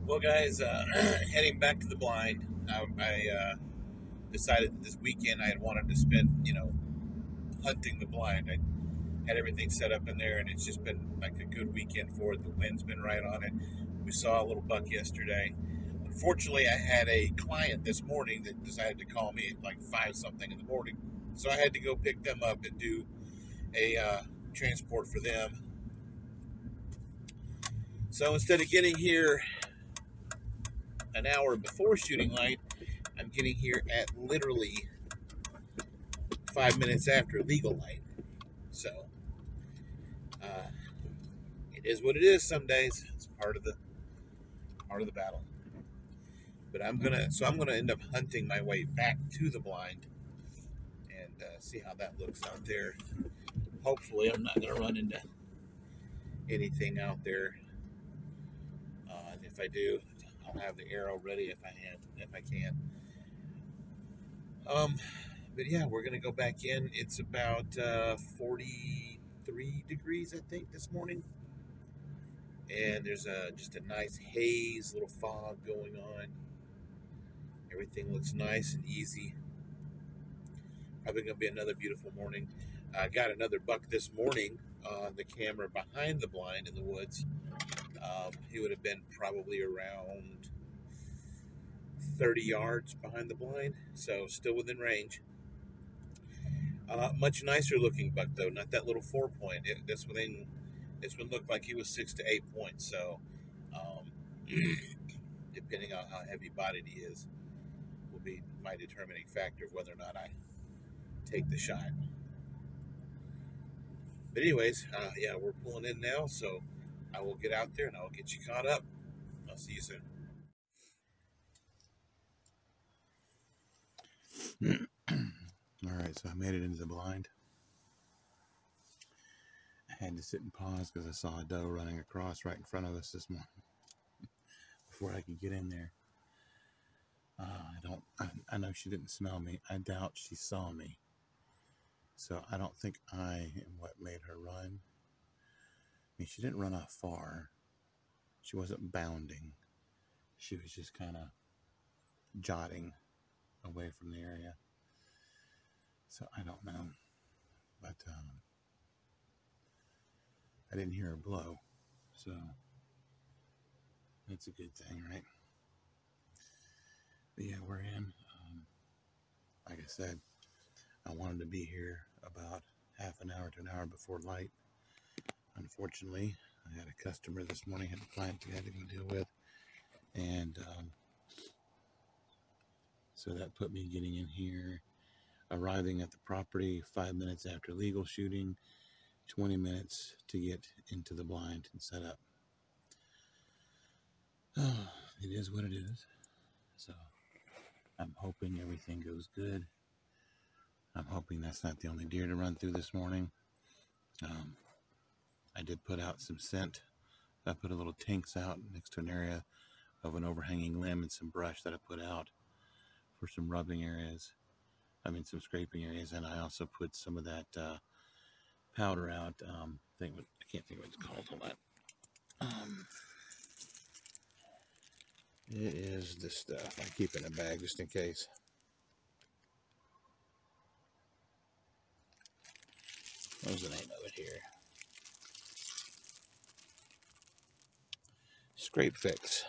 Well, guys, heading back to the blind, I decided this weekend I had wanted to spend, hunting the blind. I had everything set up in there, and it's just been like a good weekend for it. The wind's been right on it. We saw a little buck yesterday. Unfortunately, I had a client this morning that decided to call me at like 5 something in the morning, so I had to go pick them up and do a transport for them. So instead of getting here an hour before shooting light, I'm getting here at literally 5 minutes after legal light. So uh, it is what it is. Some days it's part of the battle. But I'm gonna end up hunting my way back to the blind and see how that looks out there. Hopefully, I'm not gonna run into anything out there. And if I do, I'll have the arrow ready if I can. But yeah, we're gonna go back in. It's about 43 degrees, I think, this morning, and there's just a nice haze, little fog going on. Everything looks nice and easy. Probably gonna be another beautiful morning. I got another buck this morning on the camera behind the blind in the woods. He would have been probably around 30 yards behind the blind, so still within range. Much nicer looking buck though, not that little 4-point. This one looked like he was 6 to 8 points. So, depending on how heavy bodied he is, will be my determining factor of whether or not I take the shot. But anyways, yeah, we're pulling in now, so I will get out there and I will get you caught up. I'll see you soon. All right, so I made it into the blind. I had to sit and pause because I saw a doe running across right in front of us this morning before I could get in there. I know she didn't smell me. I doubt she saw me. So I don't think I am what made her run. I mean, she didn't run off far. She wasn't bounding. She was just kind of jotting away from the area. So I don't know. But I didn't hear her blow. So that's a good thing, right? But yeah, we're in. Like I said, I wanted to be here about half an hour to an hour before light. Unfortunately, I had a customer this morning, had a client I had to deal with, and so that put me getting in here, arriving at the property 5 minutes after legal shooting, 20 minutes to get into the blind and set up. Oh, it is what it is. So I'm hoping everything goes good. I'm hoping that's not the only deer to run through this morning. I did put out some scent. I put a little tinks out next to an area of an overhanging limb and some brush that I put out for some rubbing areas. Some scraping areas, and I also put some of that powder out. I can't think of what it's called. Hold on. It is this stuff I keep in a bag just in case. What's the name of it here? Scrape Fix.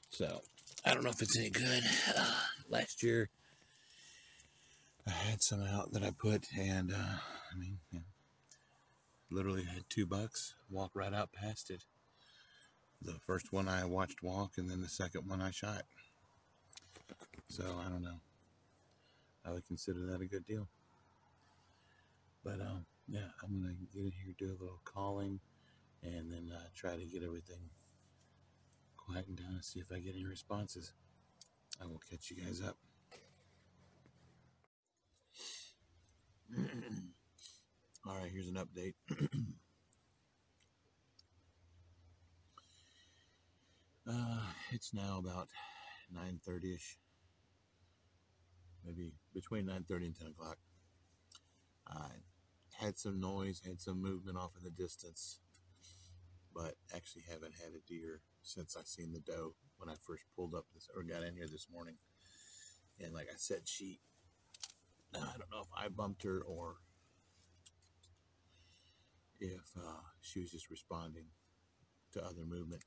So I don't know if it's any good. Last year I had some out that I put, and literally had 2 bucks walk right out past it. The first one I watched walk, and then the second one I shot. So I don't know. I would consider that a good deal. But yeah, I'm gonna get in here, do a little calling, and then try to get everything quietened down and see if I get any responses. I will catch you guys up. All right, here's an update. It's now about 9:30ish, maybe between 9:30 and 10 o'clock. Had some noise, had some movement off in the distance, but actually haven't had a deer since I seen the doe when I first pulled up this or got in here this morning. And like I said, I don't know if I bumped her or if she was just responding to other movement,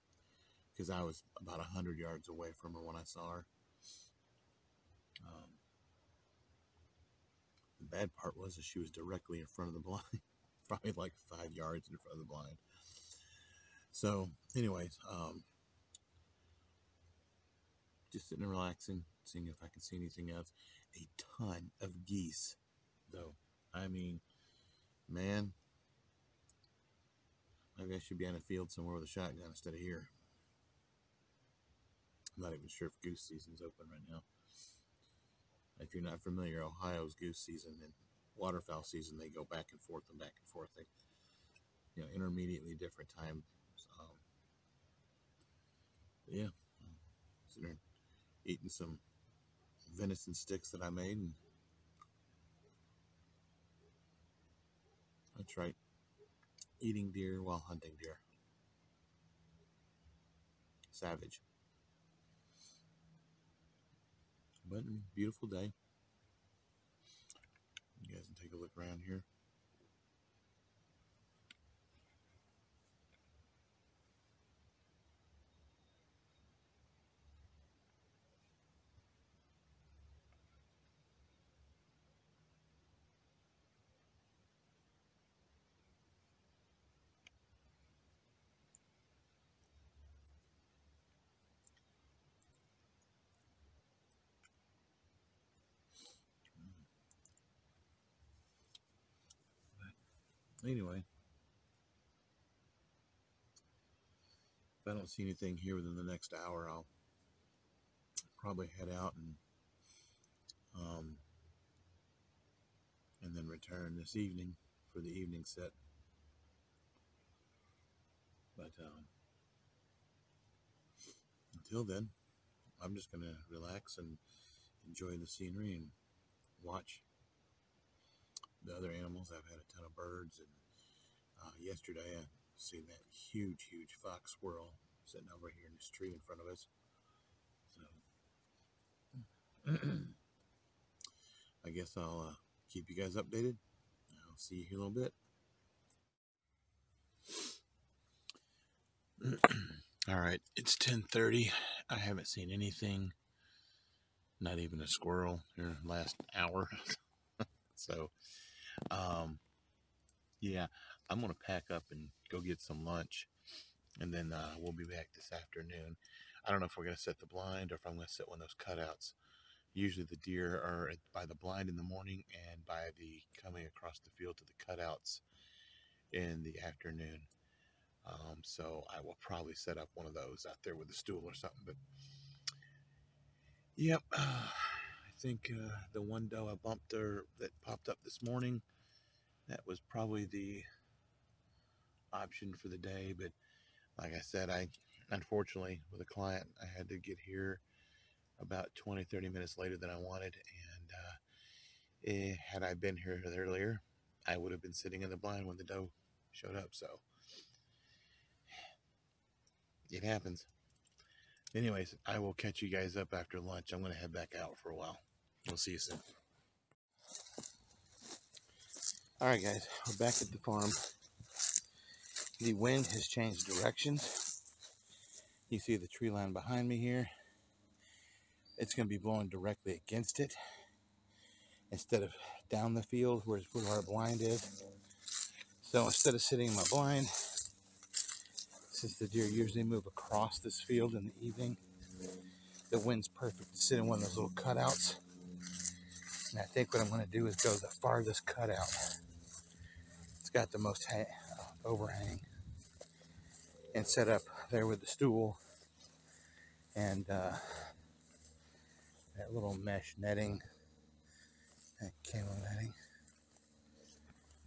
because I was about 100 yards away from her when I saw her. The bad part was that she was directly in front of the blind, probably like 5 yards in front of the blind. So anyways, just sitting and relaxing, seeing if I can see anything else. A ton of geese, though. I mean, man, maybe I should be on a field somewhere with a shotgun instead of here. I'm not even sure if goose season's open right now. If you're not familiar, Ohio's goose season and waterfowl season, they go back and forth and back and forth. They, intermediately different times. Yeah, sitting there eating some venison sticks that I made. And that's right, eating deer while hunting deer. Savage. But beautiful day. You guys can take a look around here. Anyway, if I don't see anything here within the next hour, I'll probably head out and then return this evening for the evening set. But until then, I'm just gonna relax and enjoy the scenery and watch the other animals. I've had a ton of birds, and yesterday I seen that huge fox squirrel sitting over here in this tree in front of us. So I guess I'll keep you guys updated. I'll see you here in a little bit. All right, it's 10:30. I haven't seen anything, not even a squirrel here last hour. So yeah, I'm gonna pack up and go get some lunch, and then we'll be back this afternoon. I don't know if we're gonna set the blind or if I'm gonna set one of those cutouts. Usually the deer are by the blind in the morning and by the coming across the field to the cutouts in the afternoon. So I will probably set up one of those out there with a stool or something. But yep, I think the one doe I bumped her that popped up this morning, that was probably the option for the day. But like I said, unfortunately with a client, I had to get here about 20-30 minutes later than I wanted, and had I been here earlier, I would have been sitting in the blind when the doe showed up. So it happens. Anyways, I will catch you guys up after lunch. I'm going to head back out for a while. We'll see you soon. All right, guys, we're back at the farm. The wind has changed directions. You see the tree line behind me here. It's going to be blowing directly against it instead of down the field where our blind is. So instead of sitting in my blind, since the deer usually move across this field in the evening, the wind's perfect to sit in one of those little cutouts. And I think what I'm going to do is go the farthest cutout. It's got the most overhang, and set up there with the stool and that little mesh netting, that camo netting.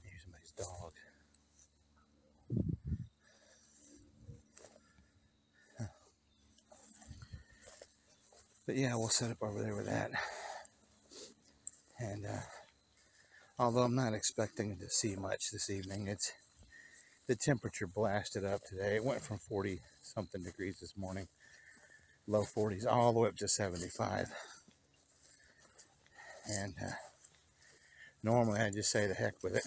Here's somebody's dog. But yeah, we'll set up over there with that, and Although I'm not expecting to see much this evening. It's the temperature blasted up today. It went from 40 something degrees this morning, low 40s, all the way up to 75. And normally I just say the heck with it.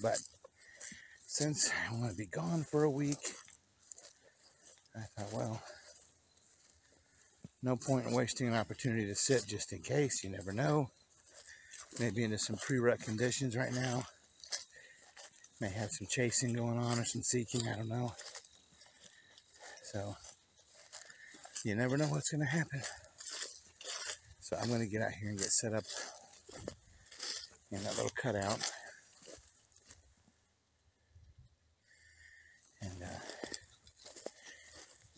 But since I want to be gone for a week, I thought, well, no point in wasting an opportunity to sit just in case. You never know. Maybe into some pre-rut conditions right now. May have some chasing going on or some seeking. I don't know. So you never know what's going to happen. So I'm going to get out here and get set up in that little cutout. And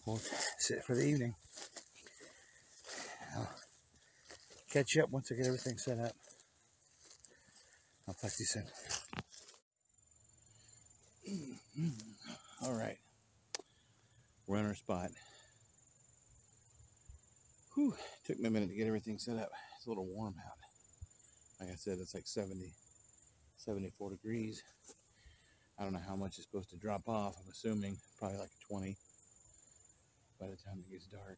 we'll sit for the evening. I'll catch you up once I get everything set up. I'll talk to you soon. All right. We're on our spot. Whew. Took me a minute to get everything set up. It's a little warm out. Like I said, it's like 70, 74 degrees. I don't know how much it's supposed to drop off. I'm assuming probably like 20 by the time it gets dark.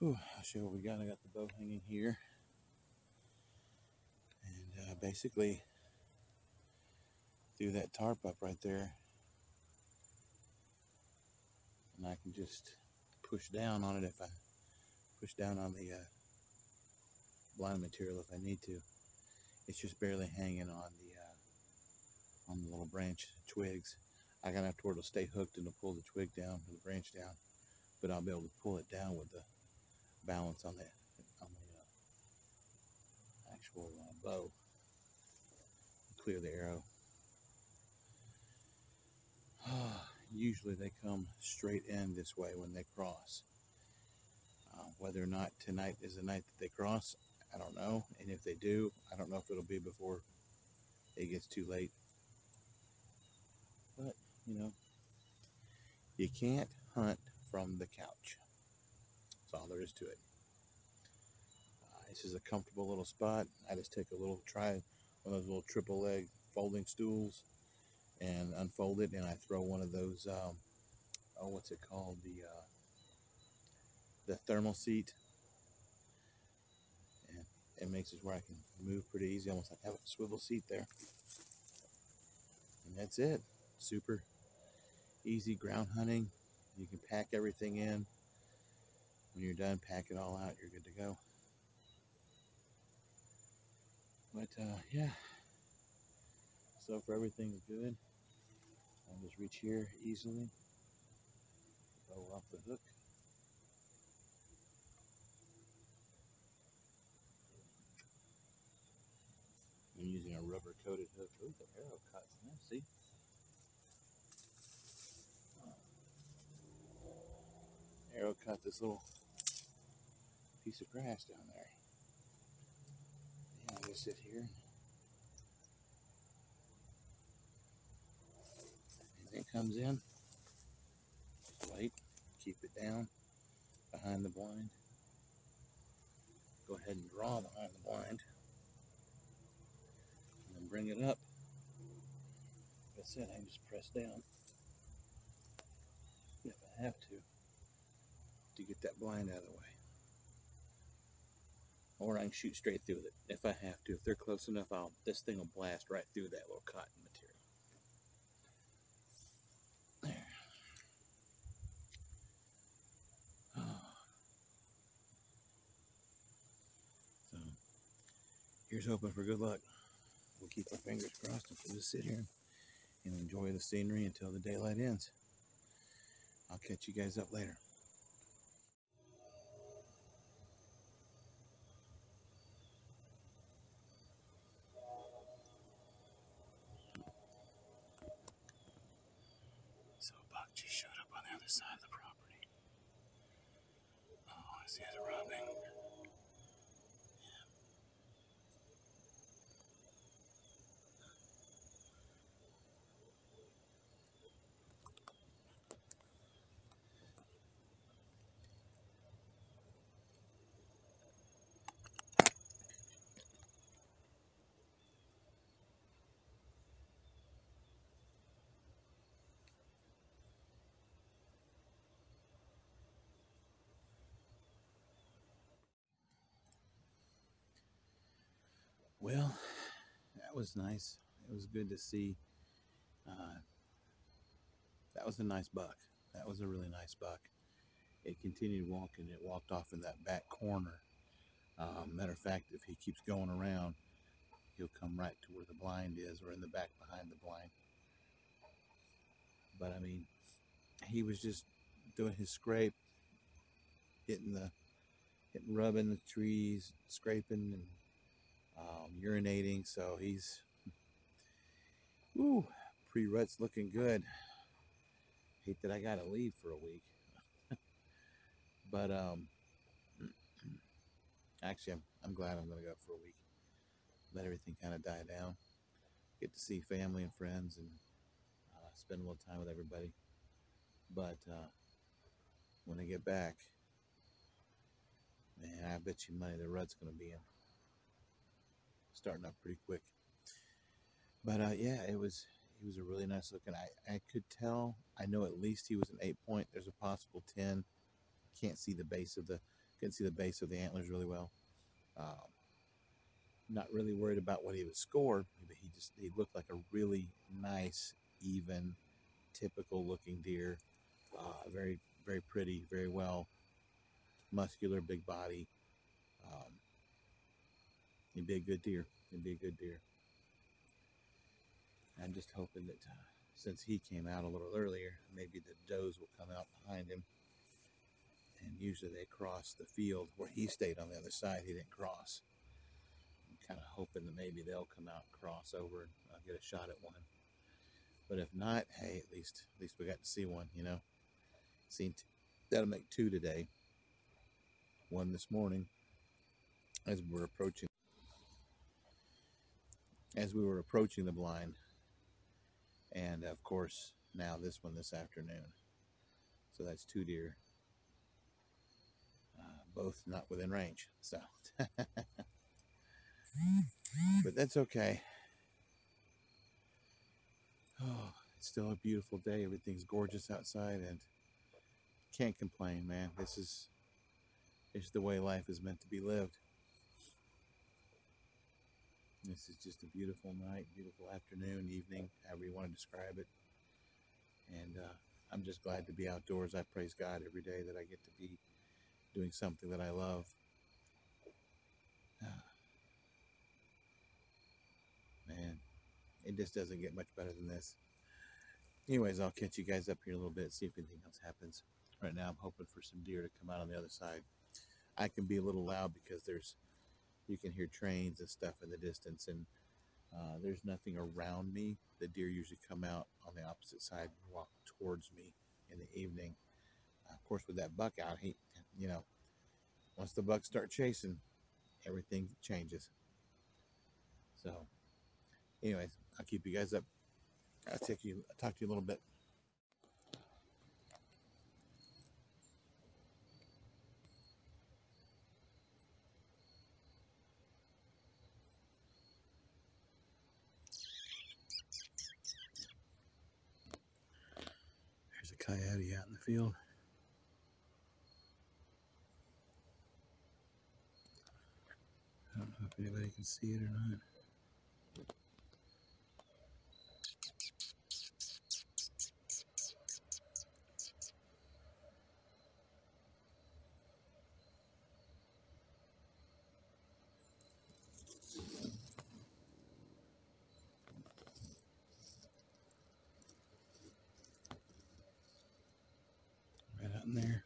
But I'll show you what we got. I got the bow hanging here. And basically threw that tarp up right there. And I can just push down on it if I push down on the blind material if I need to. It's just barely hanging on the little branch twigs. I gotta have to where it'll stay hooked and to pull the twig down, the branch down, but I'll be able to pull it down with the balance on the actual bow. Clear the arrow. Usually they come straight in this way when they cross. Whether or not tonight is the night that they cross, I don't know. And if they do, I don't know if it'll be before it gets too late. But, you know, you can't hunt from the couch. That's all there is to it. This is a comfortable little spot. I just take try one of those little triple leg folding stools and unfold it, and I throw one of those, what's it called? The thermal seat. And it makes it where I can move pretty easy, almost like have a swivel seat there. And that's it. Super easy ground hunting. You can pack everything in. When you're done, pack it all out. You're good to go. But yeah, so far everything's good. I'll just reach here easily, go off the hook. I'm using a rubber coated hook. Ooh, the arrow cut. See? Arrow cut this little piece of grass down there. Yeah, I'll just sit here. And it comes in. Just wait. Keep it down behind the blind. Go ahead and draw behind the blind. And then bring it up. Like I said, I can just press down if I have to get that blind out of the way. Or I can shoot straight through it if I have to. If they're close enough, this thing will blast right through that little cotton material. There. So here's hoping for good luck. We'll keep our fingers crossed and we'll just sit here and enjoy the scenery until the daylight ends. I'll catch you guys up later. So a buck just showed up on the other side of the property. Oh, I see it rubbing. Well, that was nice. It was good to see. Uh, that was a nice buck. That was a really nice buck. It continued walking. It walked off in that back corner. Matter of fact, if he keeps going around, he'll come right to where the blind is, or in the back behind the blind. But I mean, he was just doing his scrape, rubbing the trees, scraping and urinating. So he's, ooh, pre-rut's looking good. Hate that I gotta leave for a week, but actually, I'm glad I'm gonna go for a week. Let everything kind of die down. Get to see family and friends and spend a little time with everybody. But when I get back, man, I bet you money the rut's gonna be in, starting up pretty quick. But yeah, he was a really nice looking. I could tell. I know at least he was an 8-point. There's a possible 10. Couldn't see the base of the antlers really well. Not really worried about what he would score, but he looked like a really nice, even, typical looking deer. Very, very pretty, very well muscular, big body. He'd be a good deer. I'm just hoping that since he came out a little earlier, maybe the does will come out behind him. And usually they cross the field where he stayed on the other side. He didn't cross. I'm kind of hoping that maybe they'll come out and cross over and I'll get a shot at one. But if not, hey, at least we got to see one, you know. That'll make 2 today. 1 this morning as we were approaching the blind. And of course, now this one this afternoon. So that's 2 deer. Both not within range. So, but that's okay. Oh, it's still a beautiful day. Everything's gorgeous outside and can't complain, man. This is the way life is meant to be lived. This is just a beautiful night, beautiful afternoon, evening, however you want to describe it. And I'm just glad to be outdoors. I praise God every day that I get to be doing something that I love. Man, it just doesn't get much better than this. Anyways, I'll catch you guys up here in a little bit, see if anything else happens. Right now, I'm hoping for some deer to come out on the other side. I can be a little loud because you can hear trains and stuff in the distance, and there's nothing around me. The deer usually come out on the opposite side and walk towards me in the evening. Of course, with that buck out, once the bucks start chasing, everything changes. So, anyways, I'll keep you guys up. I'll talk to you a little bit. There's a coyote out in the field. I don't know if anybody can see it or not. Right out in there.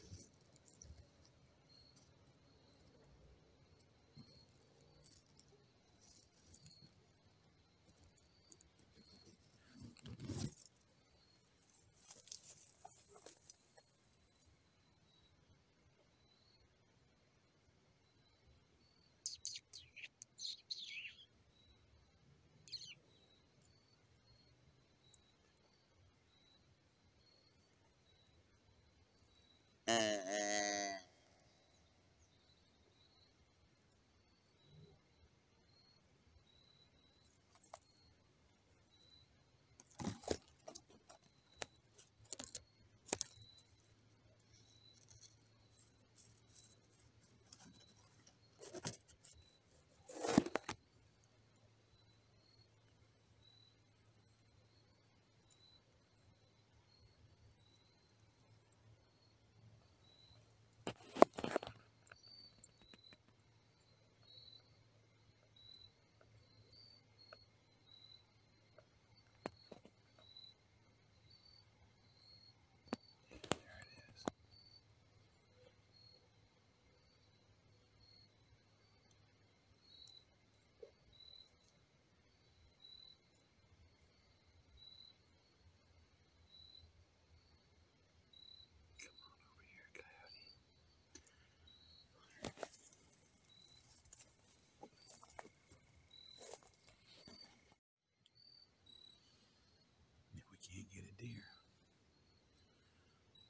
deer.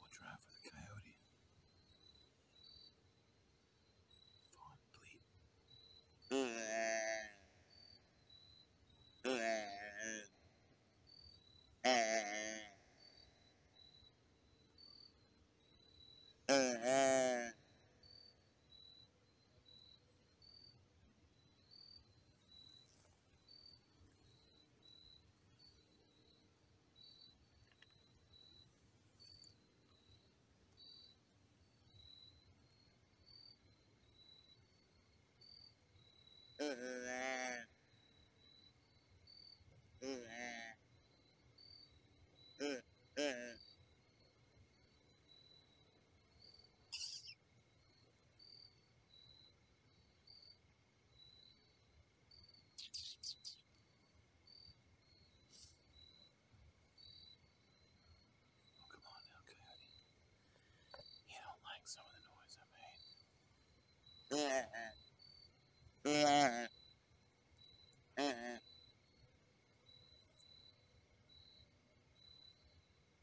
We'll try for the coyote. Fawn, bleat. Come on now, coyote. You don't like some of the noise I made. Damn it,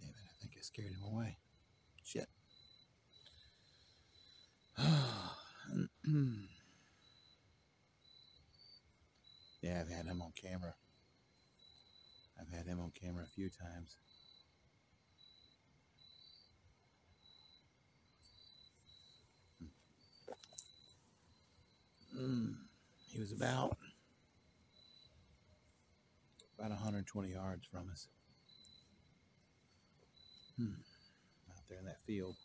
I think I scared him away. Shit. Yeah, I've had him on camera. I've had him on camera a few times. He was about 120 yards from us. Out there in that field.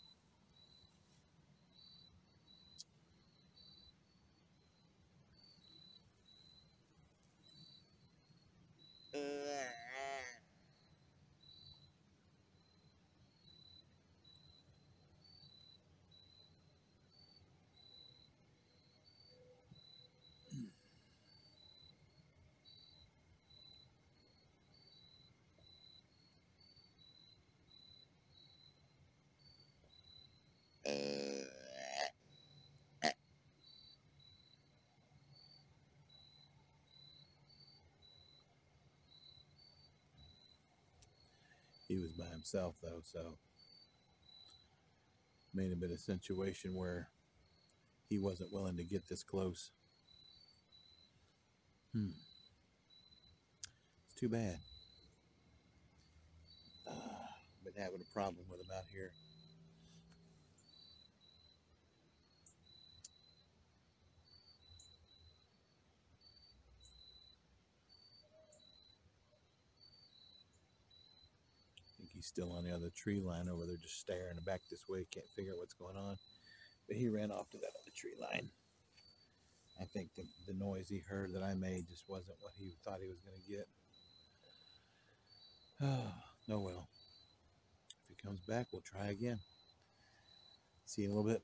He was by himself though, so made a bit of situation where he wasn't willing to get this close. It's too bad. Been having a problem with him out here. I think he's still on the other tree line over there, just staring back this way. Can't figure out what's going on. But he ran off to that other tree line. I think the noise he heard that I made just wasn't what he thought he was going to get. Oh well. If he comes back, we'll try again. See you in a little bit.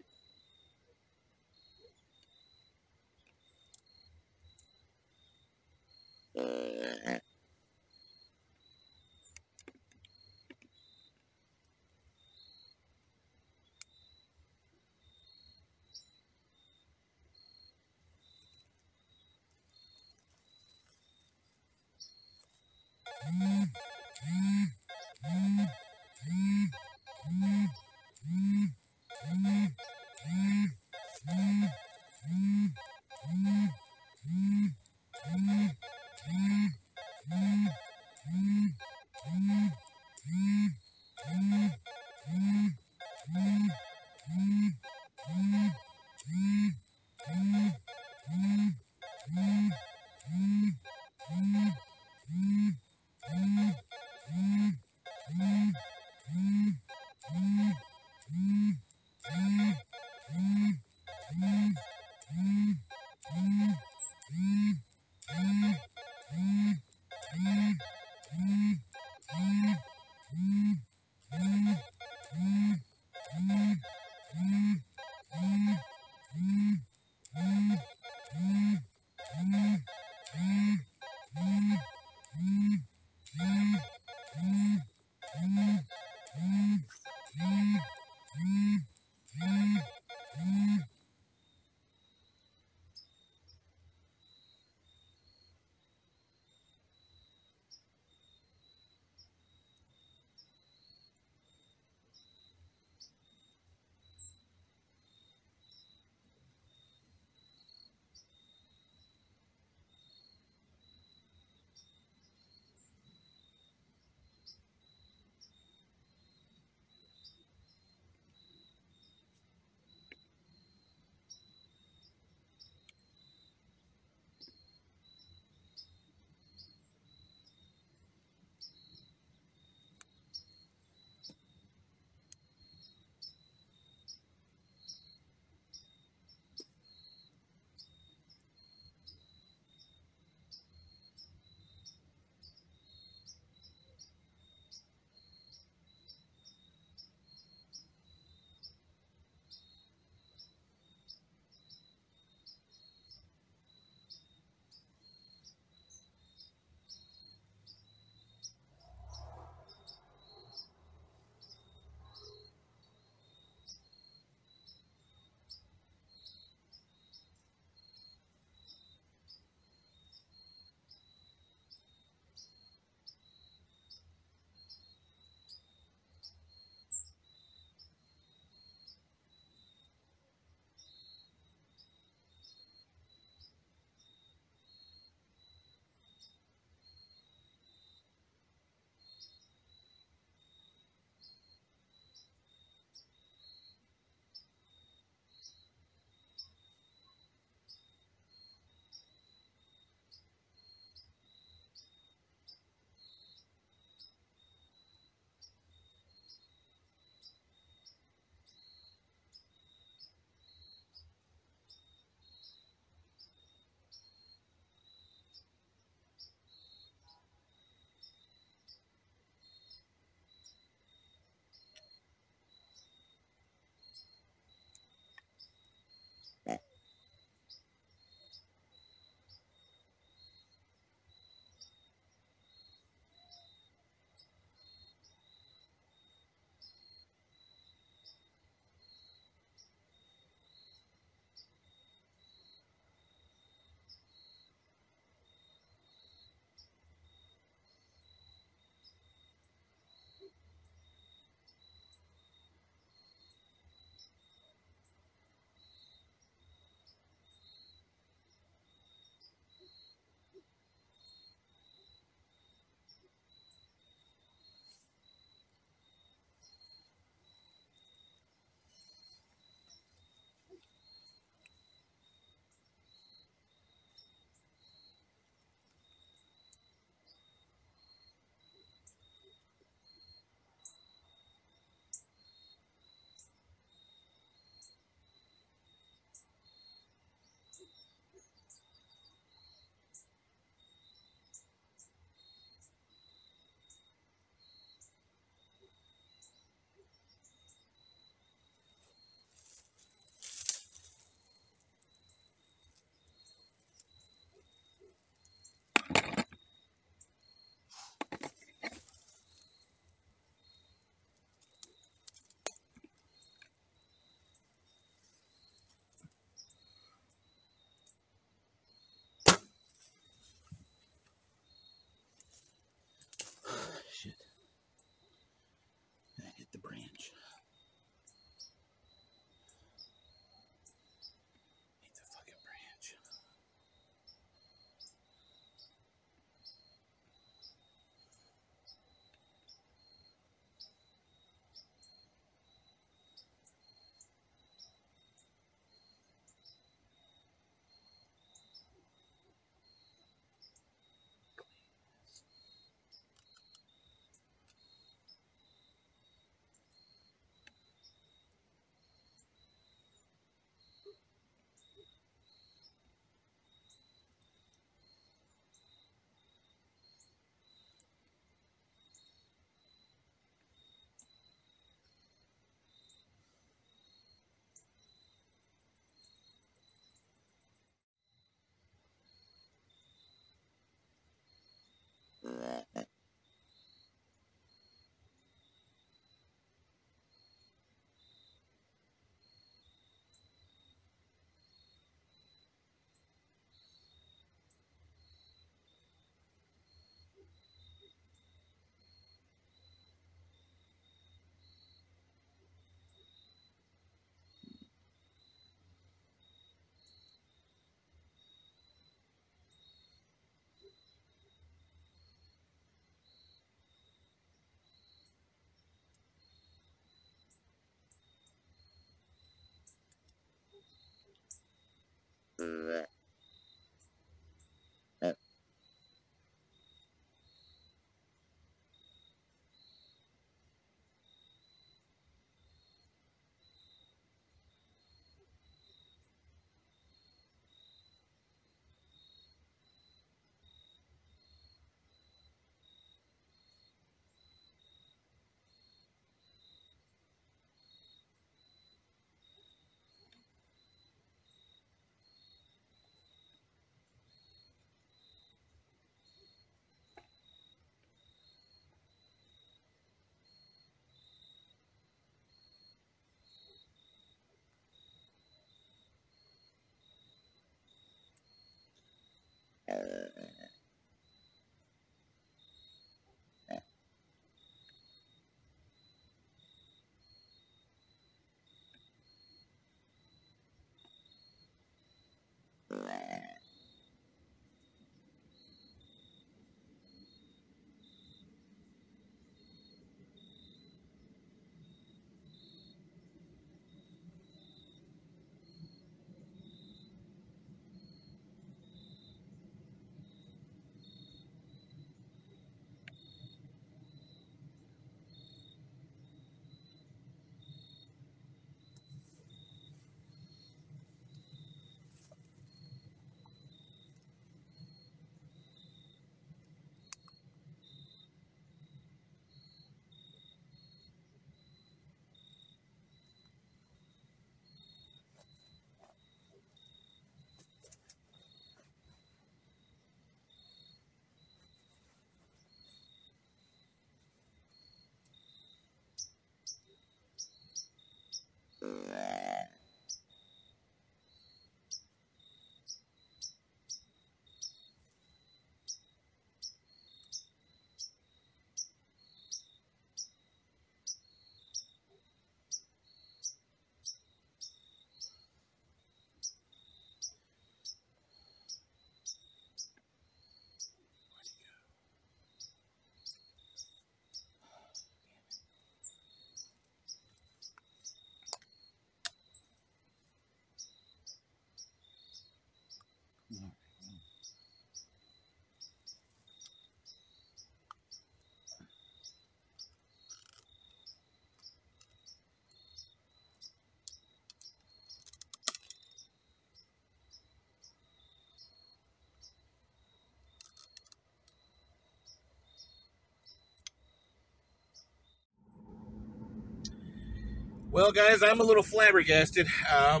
Well, guys, I'm a little flabbergasted. I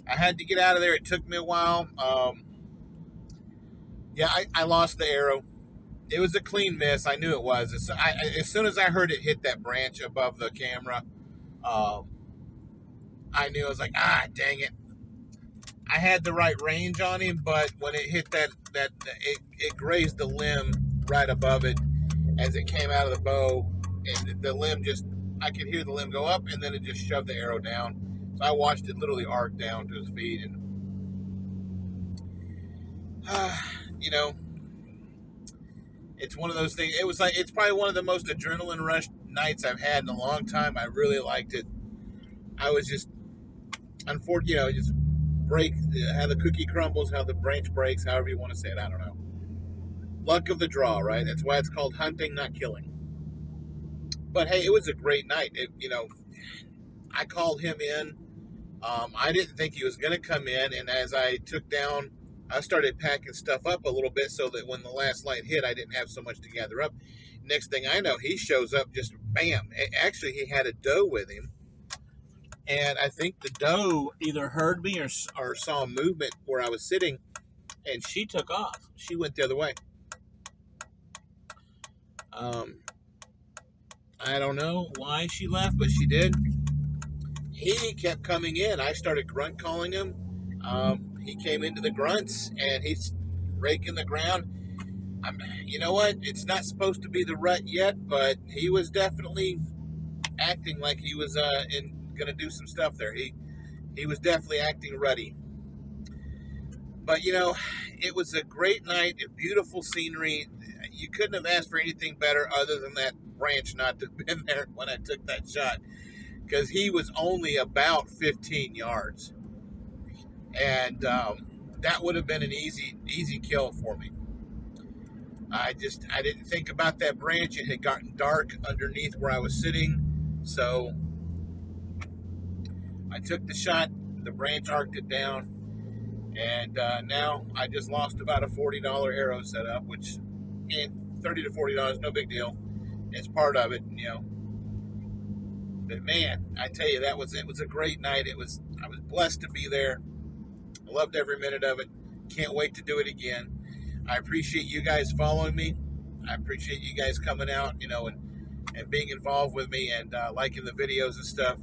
had to get out of there. It took me a while. Yeah, I lost the arrow. It was a clean miss. I knew it was. As soon as I heard it hit that branch above the camera, um, I knew. I was like, dang it. I had the right range on him, but when it hit it grazed the limb right above it as it came out of the bow, and the limb just, I could hear the limb go up, and then it just shoved the arrow down. So I watched it literally arc down to his feet, and you know, it's one of those things. It was like, it's probably one of the most adrenaline rush nights I've had in a long time. I really liked it. I was just, unfortunately, just break, how the cookie crumbles, how the branch breaks, however you want to say it. I don't know. Luck of the draw, right? That's why it's called hunting, not killing. But hey, it was a great night. I called him in. I didn't think he was going to come in, and as I took down, I started packing stuff up a little bit so that when the last light hit, I didn't have so much to gather up. Next thing I know, he shows up, just bam. Actually, he had a doe with him, and I think the doe either heard me or saw movement where I was sitting, and she took off. She went the other way. I don't know why she left, but she did. He kept coming in. I started grunt calling him. He came into the grunts, and he's raking the ground. You know what? It's not supposed to be the rut yet, but he was definitely acting like he was going to do some stuff there. He was definitely acting ruddy. But, it was a great night, a beautiful scenery. You couldn't have asked for anything better other than that branch not to have been there when I took that shot, because he was only about 15 yards. And that would have been an easy kill for me. I didn't think about that branch. It had gotten dark underneath where I was sitting, so I took the shot. The branch arced it down, and now I just lost about a $40 arrow setup, which, $30 to $40, no big deal. It's part of it, But man, I tell you, it was a great night. I was blessed to be there. I loved every minute of it. Can't wait to do it again. I appreciate you guys following me. I appreciate you guys coming out, and being involved with me, and liking the videos and stuff.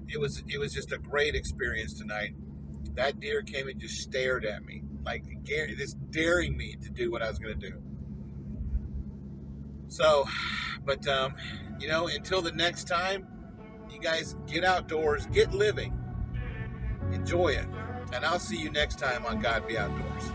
It was just a great experience tonight. that deer came and just stared at me, like just daring me to do what I was going to do. So, but, until the next time, you guys get outdoors, get living, enjoy it. And I'll see you next time on God Be Outdoors.